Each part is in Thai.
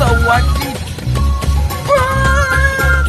สวัสดีครับ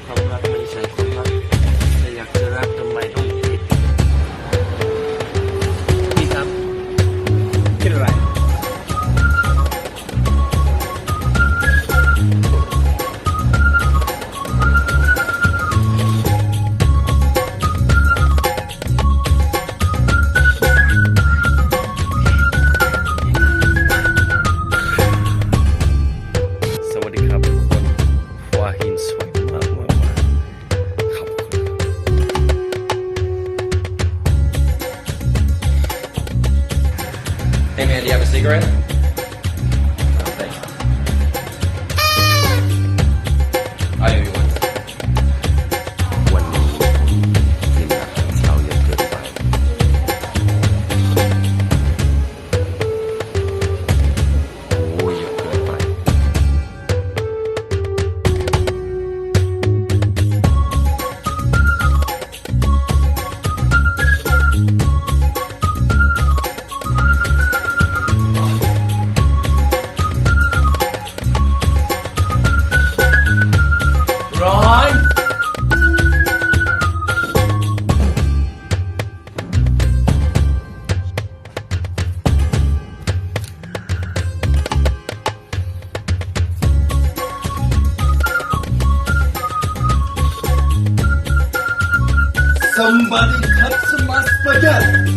ความรักไม่ใช่ความรักแต่อยากจะรักทำไมต้องผิดพี่ครับคิดอะไรสวัสดีครับทุกคนวาหินสวยมากขอบคุณครับ Hey man, do you have a cigarette? Oh, thanks. I'll give you one. วันนี้กินอาหารเช้าเยอะเกินไปโอ้ยเยอะเกินไปร้อนSomebody cut some spaghetti.